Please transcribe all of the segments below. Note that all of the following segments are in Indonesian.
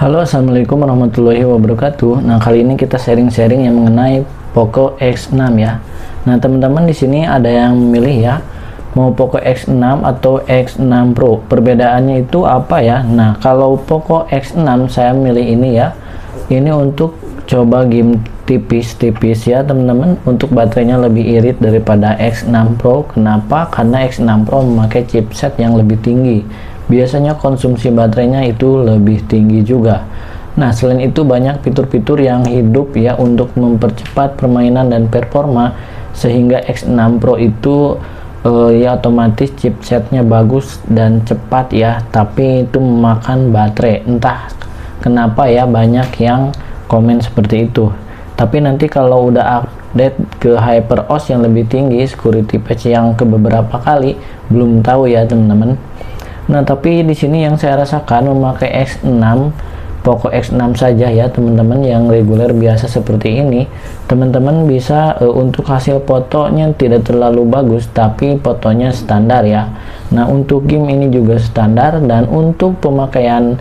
Halo, assalamualaikum warahmatullahi wabarakatuh. Nah, kali ini kita sharing-sharing yang mengenai Poco X6 ya. Nah, teman-teman di sini ada yang memilih ya, mau Poco X6 atau X6 Pro. Perbedaannya itu apa ya? Nah, kalau Poco X6 saya milih ini ya. Ini untuk coba game tipis-tipis ya, teman-teman. Untuk baterainya lebih irit daripada X6 Pro. Kenapa? Karena X6 Pro memakai chipset yang lebih tinggi. Biasanya konsumsi baterainya itu lebih tinggi juga. Nah, selain itu banyak fitur-fitur yang hidup ya untuk mempercepat permainan dan performa, sehingga X6 Pro itu ya otomatis chipsetnya bagus dan cepat ya, tapi itu memakan baterai. Entah kenapa ya, banyak yang komen seperti itu. Tapi nanti kalau udah update ke HyperOS yang lebih tinggi, security patch yang ke beberapa kali, belum tahu ya teman-teman. Nah, tapi di sini yang saya rasakan memakai X6, Poco X6 saja ya teman-teman, yang reguler biasa seperti ini, teman-teman bisa untuk hasil fotonya tidak terlalu bagus, tapi fotonya standar ya. Nah, untuk game ini juga standar, dan untuk pemakaian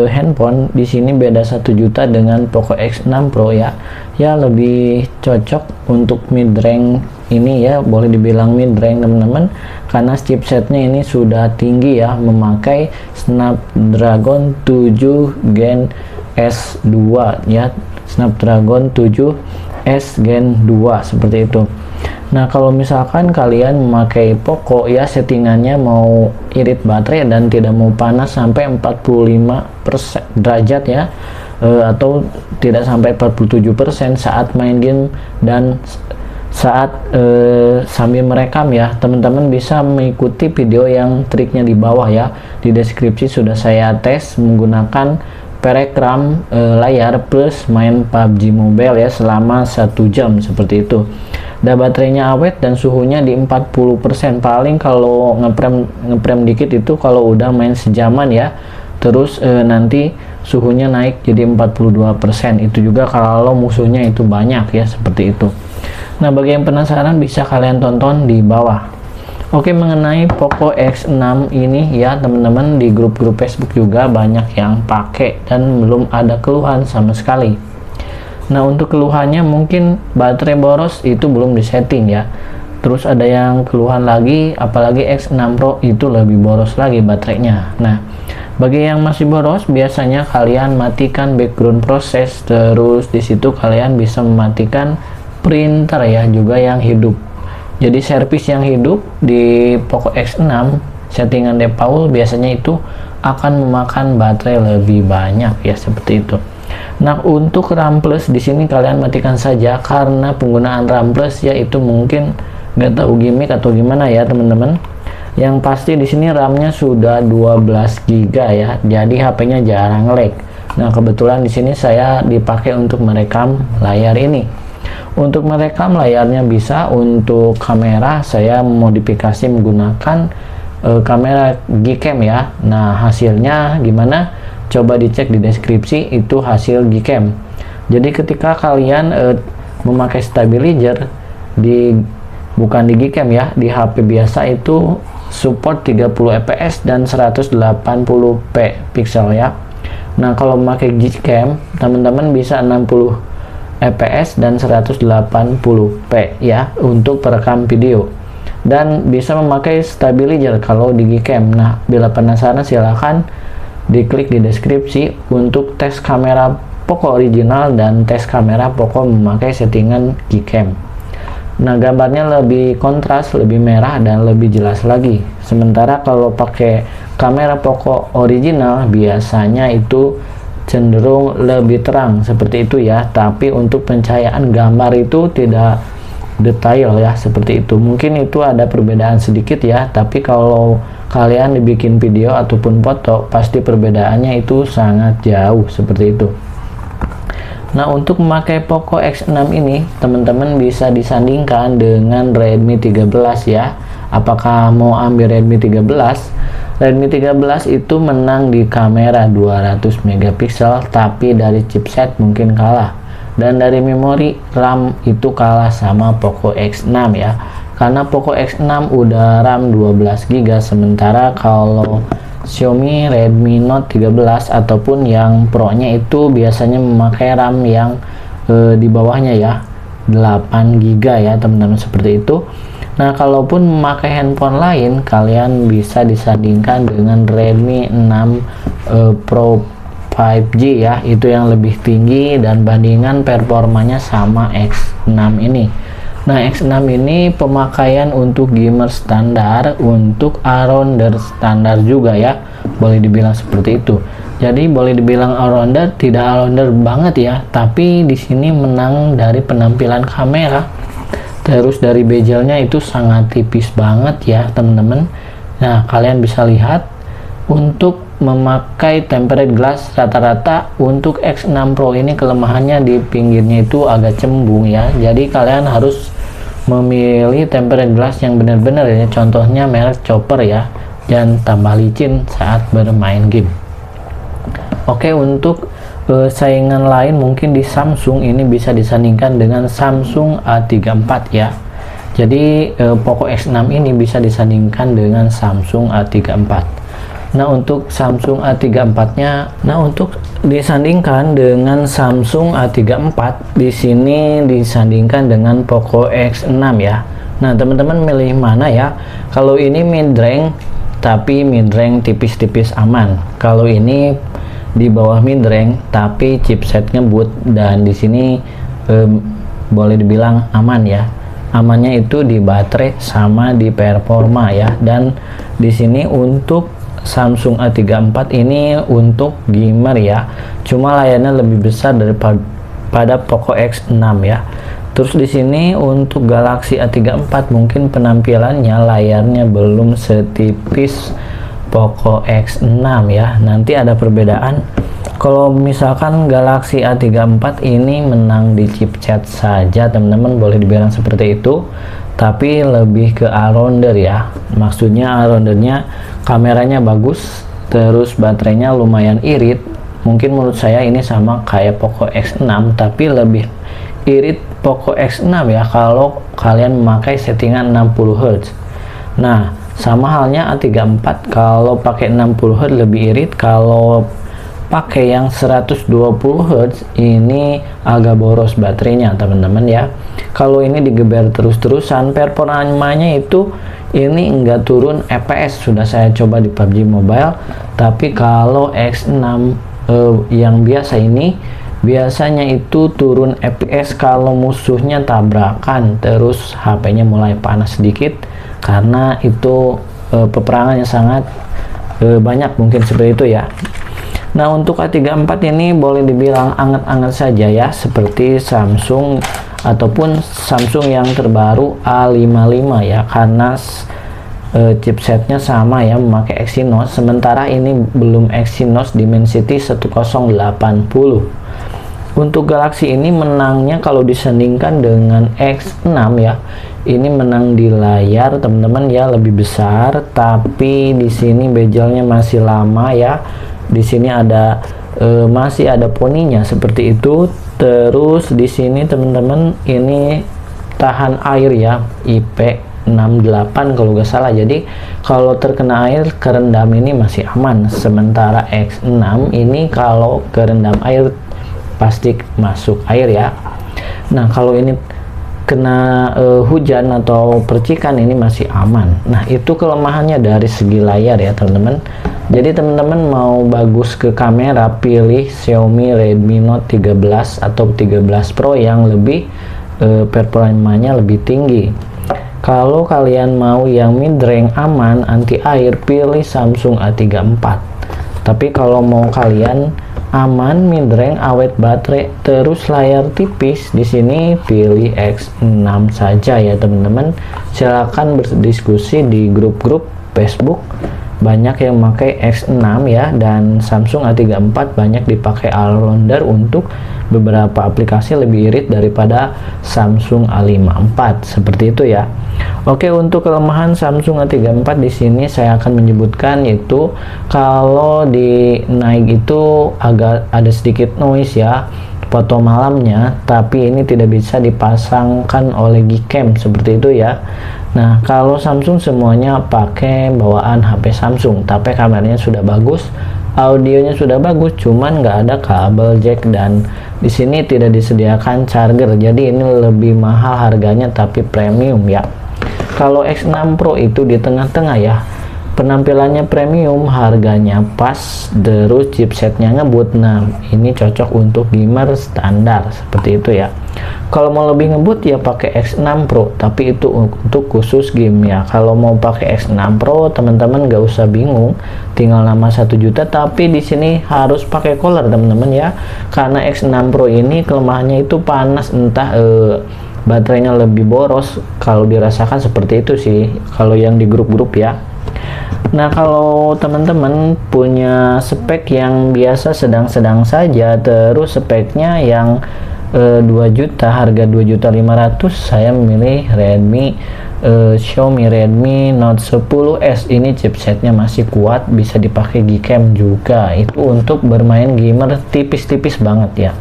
handphone di sini beda 1 juta dengan Poco X6 Pro ya. Ya, lebih cocok untuk mid range ini ya, boleh dibilang mid range teman-teman, karena chipsetnya ini sudah tinggi ya, memakai Snapdragon 7 Gen S2 ya, Snapdragon 7 S Gen 2 seperti itu. Nah, kalau misalkan kalian memakai Poco ya, settingannya mau irit baterai dan tidak mau panas sampai 45% derajat ya, atau tidak sampai 47% saat main game dan saat sambil merekam ya, teman-teman bisa mengikuti video yang triknya di bawah ya. Di deskripsi sudah saya tes menggunakan perekam layar plus main PUBG Mobile ya selama 1 jam seperti itu. Dan baterainya awet dan suhunya di 40%. Paling kalau ngeprem dikit itu kalau udah main sejaman ya. Terus nanti suhunya naik jadi 42%. Itu juga kalau musuhnya itu banyak ya, seperti itu. Nah, bagi yang penasaran bisa kalian tonton di bawah. Oke, mengenai Poco X6 ini ya teman-teman, di grup-grup Facebook juga banyak yang pakai dan belum ada keluhan sama sekali. Nah, untuk keluhannya mungkin baterai boros itu belum disetting ya. Terus ada yang keluhan lagi, apalagi X6 Pro itu lebih boros lagi baterainya. Nah, bagi yang masih boros, biasanya kalian matikan background proses, terus di situ kalian bisa mematikan printer ya, juga yang hidup. Jadi servis yang hidup di Poco X6 settingan default biasanya itu akan memakan baterai lebih banyak ya, seperti itu. Nah, untuk RAM plus di sini kalian matikan saja, karena penggunaan RAM plus ya itu mungkin nggak tahu gimmick atau gimana ya teman-teman. Yang pasti di sini RAM-nya sudah 12 GB ya, jadi HP-nya jarang lag. Nah, kebetulan di sini saya dipakai untuk merekam layar ini. Untuk merekam layarnya bisa, untuk kamera saya modifikasi menggunakan kamera Gcam ya. Nah, hasilnya gimana? Coba dicek di deskripsi, itu hasil Gcam. Jadi ketika kalian memakai stabilizer bukan di Gcam ya, di HP biasa itu support 30 fps dan 180p pixel ya. Nah, kalau memakai Gcam teman-teman bisa 60 fps dan 180p ya untuk perekam video, dan bisa memakai stabilizer kalau di Gcam. Nah, bila penasaran silahkan diklik di deskripsi untuk tes kamera Poco original dan tes kamera Poco memakai settingan Gcam. Nah, gambarnya lebih kontras, lebih merah dan lebih jelas lagi. Sementara kalau pakai kamera Poco original biasanya itu cenderung lebih terang seperti itu ya, tapi untuk pencahayaan gambar itu tidak detail ya, seperti itu. Mungkin itu ada perbedaan sedikit ya, tapi kalau kalian dibikin video ataupun foto pasti perbedaannya itu sangat jauh seperti itu. Nah, untuk memakai Poco X6 ini teman-teman bisa disandingkan dengan Redmi 13 ya. Apakah mau ambil Redmi 13? Redmi 13 itu menang di kamera 200 megapiksel, tapi dari chipset mungkin kalah, dan dari memori RAM itu kalah sama Poco X6 ya. Karena Poco X6 udah RAM 12 GB, sementara kalau Xiaomi Redmi Note 13 ataupun yang Pro-nya itu biasanya memakai RAM yang di bawahnya ya, 8 GB ya teman-teman, seperti itu. Nah, kalaupun memakai handphone lain, kalian bisa disandingkan dengan Redmi 6 Pro 5G ya, itu yang lebih tinggi dan bandingan performanya sama X6 ini. Nah, X6 ini pemakaian untuk gamer standar, untuk all-rounder standar juga ya, boleh dibilang seperti itu. Jadi boleh dibilang all-rounder, tidak all-rounder banget ya, tapi di sini menang dari penampilan kamera, terus dari bezelnya itu sangat tipis banget ya teman-teman. Nah, kalian bisa lihat untuk memakai tempered glass rata-rata untuk X6 Pro ini kelemahannya di pinggirnya itu agak cembung ya, jadi kalian harus memilih tempered glass yang benar-benar ya, contohnya merek Chopper ya, dan tambah licin saat bermain game. Oke, untuk saingan lain mungkin di Samsung ini bisa disandingkan dengan Samsung A34 ya. Jadi Poco X6 ini bisa disandingkan dengan Samsung A34. Nah, untuk Samsung A34-nya, untuk disandingkan dengan Samsung A34, di sini disandingkan dengan Poco X6 ya. Nah, teman-teman milih mana ya? Kalau ini mid range, tapi mid range tipis-tipis aman. Kalau ini di bawah mid range, tapi chipsetnya boot, dan di sini boleh dibilang aman ya. Amannya itu di baterai sama di performa ya. Dan di sini untuk Samsung A34 ini untuk gamer ya, cuma layarnya lebih besar daripada Poco X6 ya. Terus di sini untuk Galaxy A34 mungkin penampilannya layarnya belum setipis Poco X6 ya. Nanti ada perbedaan. Kalau misalkan Galaxy A34 ini menang di chipset saja teman-teman, boleh dibilang seperti itu, tapi lebih ke all-rounder ya. Maksudnya all-roundernya kameranya bagus, terus baterainya lumayan irit. Mungkin menurut saya ini sama kayak Poco X6, tapi lebih irit Poco X6 ya kalau kalian memakai settingan 60 Hz. Nah, sama halnya A34, kalau pakai 60 Hz lebih irit, kalau pakai yang 120 Hz ini agak boros baterainya teman-teman ya. Kalau ini digeber terus-terusan, performanya itu ini enggak turun FPS, sudah saya coba di PUBG Mobile. Tapi kalau X6 yang biasa ini biasanya itu turun FPS kalau musuhnya tabrakan, terus HP-nya mulai panas sedikit karena itu peperangannya sangat banyak, mungkin seperti itu ya. Nah, untuk A34 ini boleh dibilang anget-anget saja ya, seperti Samsung ataupun Samsung yang terbaru A55 ya, karena chipsetnya sama ya, memakai Exynos, sementara ini belum Exynos Dimensity 1080. Untuk Galaxy ini menangnya kalau disandingkan dengan X6 ya, ini menang di layar teman-teman ya, lebih besar, tapi di sini bezelnya masih lama ya. Di sini ada masih ada poninya seperti itu. Terus di sini teman-teman ini tahan air ya, IP68 kalau nggak salah. Jadi kalau terkena air kerendam ini masih aman. Sementara X6 ini kalau kerendam air pasti masuk air ya. Nah, kalau ini kena hujan atau percikan ini masih aman. Nah, itu kelemahannya dari segi layar ya teman-teman. Jadi teman-teman mau bagus ke kamera, pilih Xiaomi Redmi Note 13 atau 13 Pro yang lebih performanya lebih tinggi. Kalau kalian mau yang mid range aman, anti air, pilih Samsung A34. Tapi kalau mau kalian aman, mid range, awet baterai, terus layar tipis, di sini pilih X6 saja ya teman-teman. Silakan berdiskusi di grup-grup Facebook. Banyak yang memakai X6 ya, dan Samsung A34 banyak dipakai all-rounder untuk beberapa aplikasi, lebih irit daripada Samsung A54 seperti itu ya. Oke, untuk kelemahan Samsung A34 di sini saya akan menyebutkan itu kalau di naik itu agak ada sedikit noise ya, foto malamnya, tapi ini tidak bisa dipasangkan oleh Gcam seperti itu ya. Nah, kalau Samsung semuanya pakai bawaan HP Samsung, tapi kameranya sudah bagus, audionya sudah bagus, cuman nggak ada kabel jack dan di sini tidak disediakan charger. Jadi ini lebih mahal harganya tapi premium ya. Kalau X6 Pro itu di tengah-tengah ya. Penampilannya premium, harganya pas, terus chipsetnya ngebut. Nah, ini cocok untuk gamer standar seperti itu ya. Kalau mau lebih ngebut ya pakai X6 Pro, tapi itu untuk khusus game ya. Kalau mau pakai X6 Pro, teman-teman gak usah bingung, tinggal nama 1 juta, tapi di sini harus pakai cooler teman-teman ya. Karena X6 Pro ini kelemahannya itu panas, entah baterainya lebih boros. Kalau dirasakan seperti itu sih kalau yang di grup-grup ya. Nah, kalau teman-teman punya spek yang biasa sedang-sedang saja, terus speknya yang 2 juta, harga 2.500.000, saya memilih Xiaomi Redmi Note 10S. Ini chipsetnya masih kuat, bisa dipakai Gcam juga. Itu untuk bermain gamer tipis-tipis banget ya.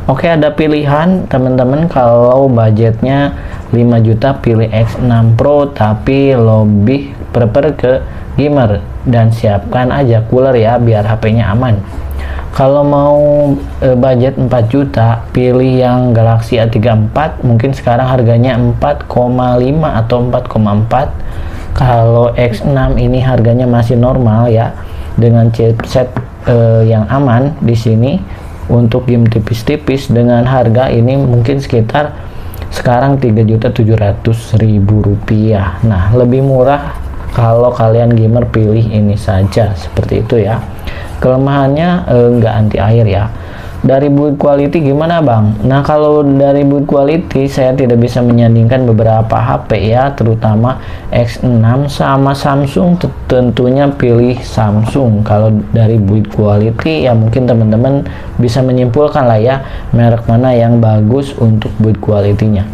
Oke, ada pilihan teman-teman. Kalau budgetnya 5 juta pilih X6 Pro, tapi lebih prefer ke gamer, dan siapkan aja cooler ya biar HP-nya aman. Kalau mau budget 4 juta pilih yang Galaxy A34, mungkin sekarang harganya 4,5 atau 4,4. Kalau X6 ini harganya masih normal ya, dengan chipset yang aman di sini untuk game tipis-tipis. Dengan harga ini mungkin sekitar sekarang 3.700.000 rupiah. Nah, lebih murah kalau kalian gamer pilih ini saja seperti itu ya. Kelemahannya nggak anti air ya. Dari build quality gimana bang? Nah, kalau dari build quality saya tidak bisa menyandingkan beberapa HP ya, terutama X6 sama Samsung. Tentunya pilih Samsung. Kalau dari build quality ya mungkin teman-teman bisa menyimpulkan lah ya merek mana yang bagus untuk build quality-nya.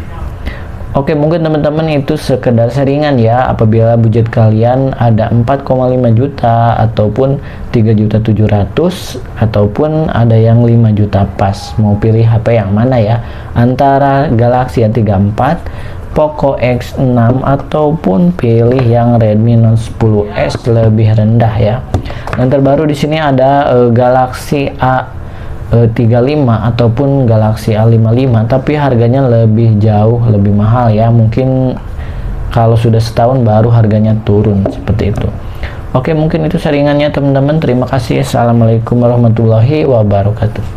Oke, mungkin teman-teman itu sekedar sharingan ya. Apabila budget kalian ada 4,5 juta ataupun 3.700.000 ataupun ada yang 5 juta pas, mau pilih HP yang mana ya? Antara Galaxy A34, Poco X6 ataupun pilih yang Redmi Note 10S lebih rendah ya. Yang terbaru di sini ada Galaxy A35 ataupun Galaxy A55, tapi harganya lebih jauh lebih mahal ya. Mungkin kalau sudah setahun baru harganya turun seperti itu. Oke, mungkin itu sharingannya teman-teman. Terima kasih. Assalamualaikum warahmatullahi wabarakatuh.